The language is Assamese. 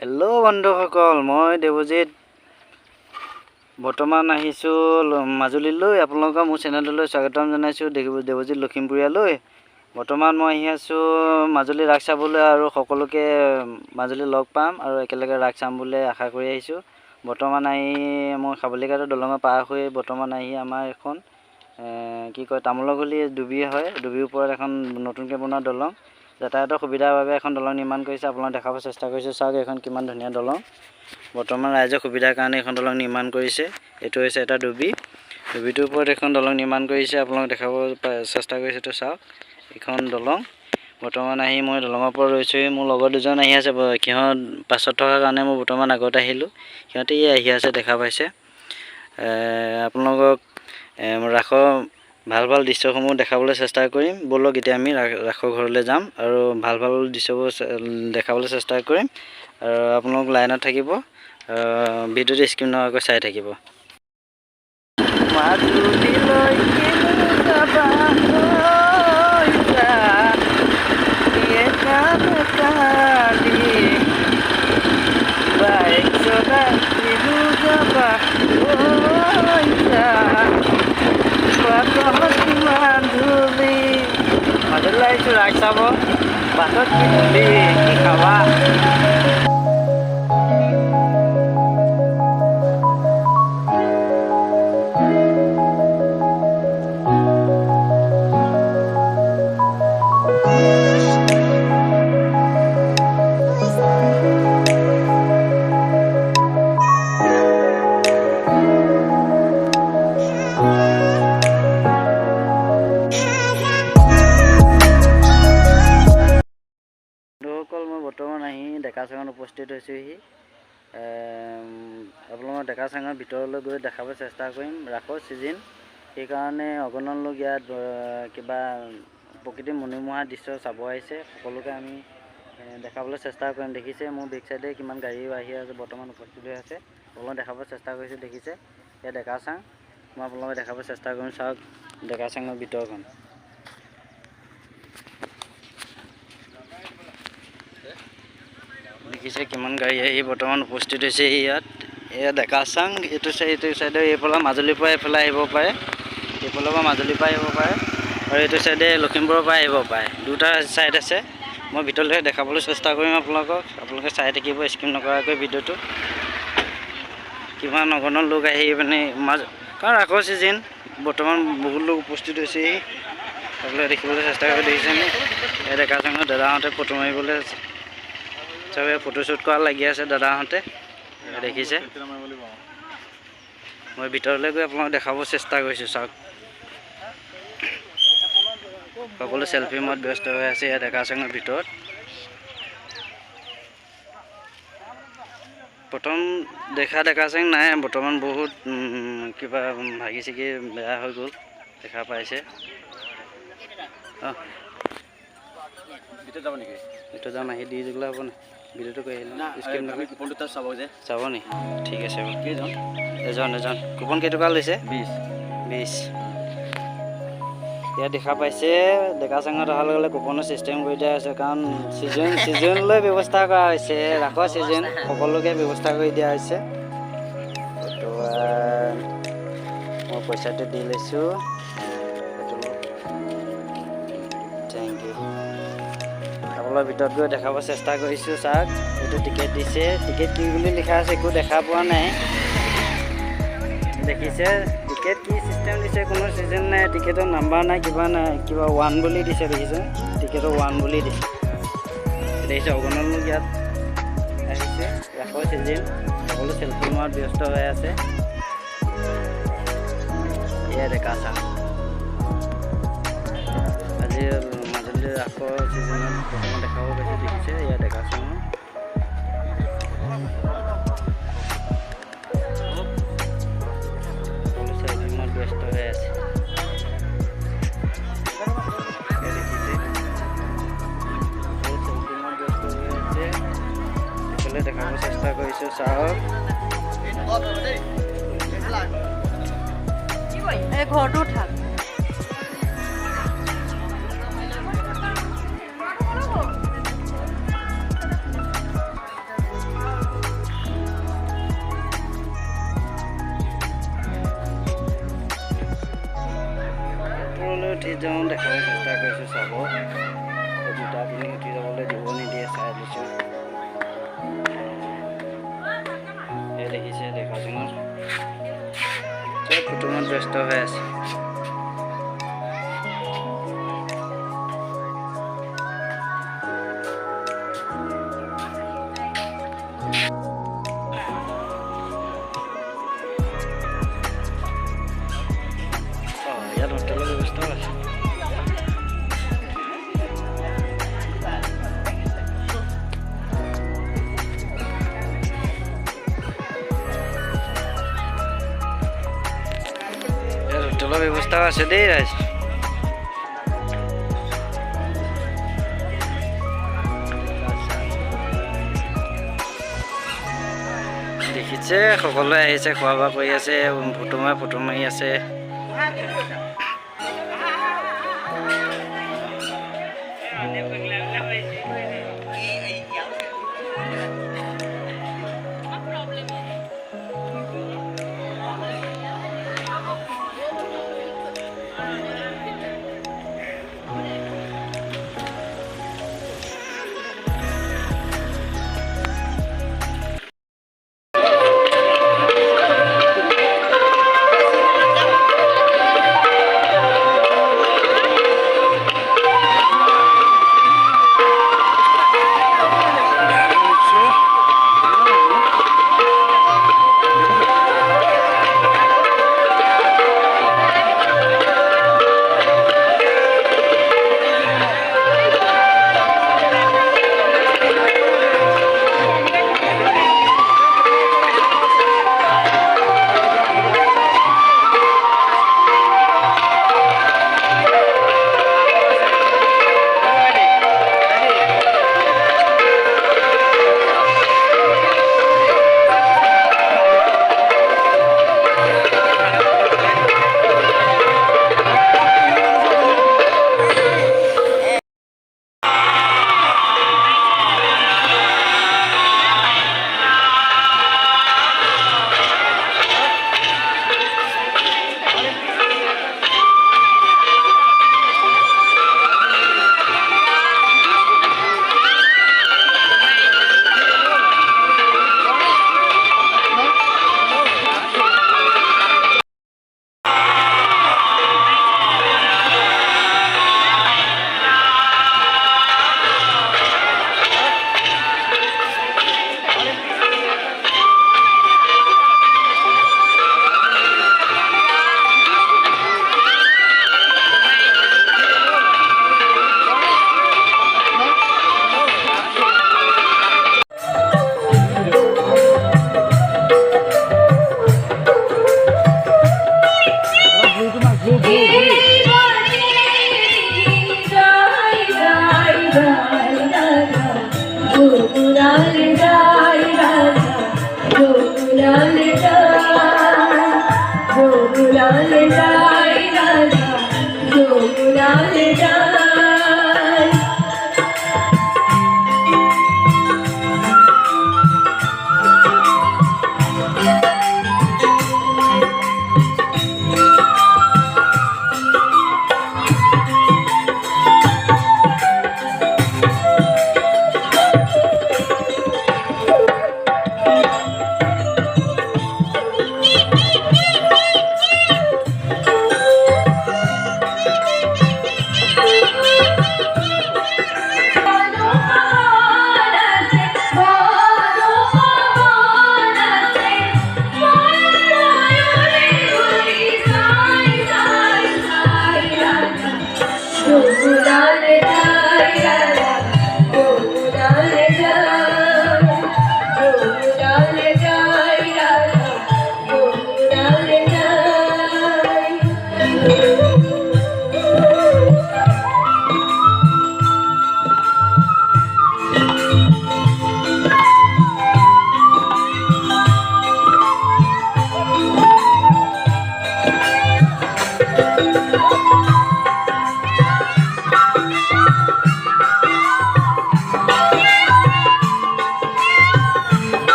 হেল্ল' বন্ধুসকল, মই দেৱজিত বৰ্তমান আহিছোঁ মাজুলীলৈ। আপোনালোকক মোৰ চেনেললৈ স্বাগতম জনাইছোঁ, দেৱজিত লখিমপুৰীয়ালৈ। বৰ্তমান মই আহি আছোঁ মাজুলী ৰাস চাবলৈ আৰু সকলোকে মাজুলী লগ পাম আৰু একেলগে ৰাস চাম বুলি আশা কৰি আহিছোঁ। বৰ্তমান আহি মই খাবলিঘাটৰ দলঙৰ পাৰ হৈ বৰ্তমান আহি আমাৰ এখন কি কয় তামোলৰ গলি ডুবি হয়, ডুবিৰ ওপৰত এখন নতুনকৈ বনোৱা দলং, যাতায়াতৰ সুবিধাৰ বাবে এখন দলং নিৰ্মাণ কৰিছে। আপোনালোকে দেখাব চেষ্টা কৰিছোঁ। চাওক এখন কিমান ধুনীয়া দলং। বৰ্তমান ৰাইজৰ সুবিধাৰ কাৰণে এখন দলং নিৰ্মাণ কৰিছে। এইটো হৈছে এটা ডুবিটোৰ ওপৰত এখন দলং নিৰ্মাণ কৰিছে। আপোনালোকে দেখাব চেষ্টা কৰিছে। এইটো চাওক এখন দলং। বৰ্তমান আহি মই দলঙৰ ওপৰত ৰৈছোঁহি। মোৰ লগৰ দুজন আহি আছে, সিহঁত পাছত থকাৰ কাৰণে মই বৰ্তমান আগত আহিলোঁ। সিহঁতে আহি আছে, দেখা পাইছে। আপোনালোকক ৰাসৰ ভাল ভাল দৃশ্যসমূহ দেখাবলৈ চেষ্টা কৰিম। ব'লক এতিয়া আমি ৰাসৰ ঘৰলৈ যাম আৰু ভাল ভাল দৃশ্যবোৰ দেখাবলৈ চেষ্টা কৰিম। আৰু আপোনালোক লাইনত থাকিব, ভিডিঅ'টো স্কিপ নোহোৱাকৈ চাই থাকিব। মাজুলী আহিছোঁ ৰাস চাব। বাটত কি ধূলি, কি খাবা। মই বৰ্তমান আহি ডেকাচাঙত উপস্থিত হৈছোঁহি। আপোনালোকৰ ডেকাচাঙৰ ভিতৰলৈ গৈ দেখাব চেষ্টা কৰিম। ৰাসৰ ছিজন, সেইকাৰণে অগণন লোক ইয়াত কিবা প্ৰকৃতিৰ মনোমোহা দৃশ্য চাব আহিছে। সকলোকে আমি দেখাবলৈ চেষ্টা কৰিম। দেখিছে মোৰ বেক চাইডে কিমান গাড়ী আহি আছে, বৰ্তমান উপস্থিত হৈ আছে। আপোনালোকে দেখাব চেষ্টা কৰিছোঁ। দেখিছে এয়া ডেকাচাং। মই আপোনালোকে দেখাব চেষ্টা কৰিম। চাওক ডেকাচাঙৰ ভিতৰখন। দেখিছে কিমান গাড়ী আহি বৰ্তমান উপস্থিত হৈছে ইয়াত। এয়া ডেকাচাং। এইটো চাইডে এইফালে মাজুলীৰ পৰা এইফালে আহিব পাৰে, এইফালৰ পৰা মাজুলীৰ পৰা আহিব পাৰে, আৰু এইটো চাইডে লখিমপুৰৰ পৰা আহিব পাৰে। দুটা ছাইড আছে। মই ভিতৰলৈ দেখাবলৈ চেষ্টা কৰিম আপোনালোকে চাই থাকিব স্কিপ নকৰাকৈ ভিডিঅ'টো। কিমান অগণন লোক আহি কাৰণ ৰাসৰ ছিজন, বৰ্তমান বহুত লোক উপস্থিত হৈছেহি। আপোনালোকে দেখিবলৈ চেষ্টা কৰি দেখিছেনে। এই ডেকাচাঙৰ দাদাহঁতে ফটো মাৰিবলৈ চবে ফটোশ্বুট কৰা লাগি আছে। দাদাহঁতে দেখিছে। মই ভিতৰলৈ গৈ আপোনালোকক দেখাব চেষ্টা কৰিছোঁ। চাওক সকলো চেল্ফি মত ব্যস্ত হৈ আছে ইয়াত ডেকাচাঙৰ ভিতৰত। প্ৰথম দেখা ডেকাচাং নাই, বৰ্তমান বহুত কিবা ভাগি ছিগি বেয়া হৈ গ'ল, দেখা পাইছে। ভিতৰত যাব নেকি? ভিতৰত যাম, আহি দি দিলে হ'ব নে? ভিডিঅ'টো কৰি আহিলে চাব নি? ঠিক আছে বাৰু। এজন কুপন কেইটকা লৈছে? 20। ইয়াত দেখা পাইছে ডেকাচাঙত অহাৰ লগে লগে কুপনৰ ছিষ্টেম কৰি দিয়া হৈছে, কাৰণ ছিজনলৈ ব্যৱস্থা কৰা হৈছে। ৰাসৰ ছিজন সকলোকে ব্যৱস্থা কৰি দিয়া হৈছে। বৰ্তমান মই পইচাটো দি লৈছোঁ। Thank you. আপোনালোকৰ ভিতৰত গৈ দেখাব চেষ্টা কৰিছোঁ। চাওক এইটো টিকেট দিছে। টিকেট কি বুলি লিখা আছে একো দেখা পোৱা নাই। দেখিছে টিকেট কি চিষ্টেম দিছে, কোনো ছিজন নাই, টিকেটৰ নাম্বাৰ নাই, কিবা 1 বুলি দিছে। দেখিছে টিকেটৰ 1 বুলি দিছে। দেখিছে অগণন লোক ইয়াত আহিছে। ৰাসৰ ছিজন, সকলো চেল্ফি মৰাত ব্যস্ত হৈ আছে। এয়া ডেকাচাং। আজি মাজুলীৰ ৰাসৰ ছিজনত বৰ্তমান দেখাব পাইছোঁ। দেখিছে এয়া ডেকাচাঙৰ। সকলো চেল্ফি মত ব্যস্ত হৈ আছে। দেখিছে সকলো চেল্ফি মত ব্যস্ত হৈ আছে। এইফালে দেখাব চেষ্টা কৰিছোঁ। চাওক ঘৰটো উঠা। যাওঁ দেখাবলৈ চেষ্টা কৰিছোঁ চাব দুটা পিনি উঠি যাবলৈ দিব নিদিয়ে চাই দিছোঁ এই দেখিছে ডেকাজনৰ চব কুটুমত ব্যস্ত হৈ আছে ইয়াত হোটেলৰ ব্যৱস্থাও আছে হোটেলৰ ব্যৱস্থাও আছে দেই ৰাইজ দেখিছে সকলোৱে আহিছে খোৱা বোৱা কৰি আছে ফটো মাৰি আছে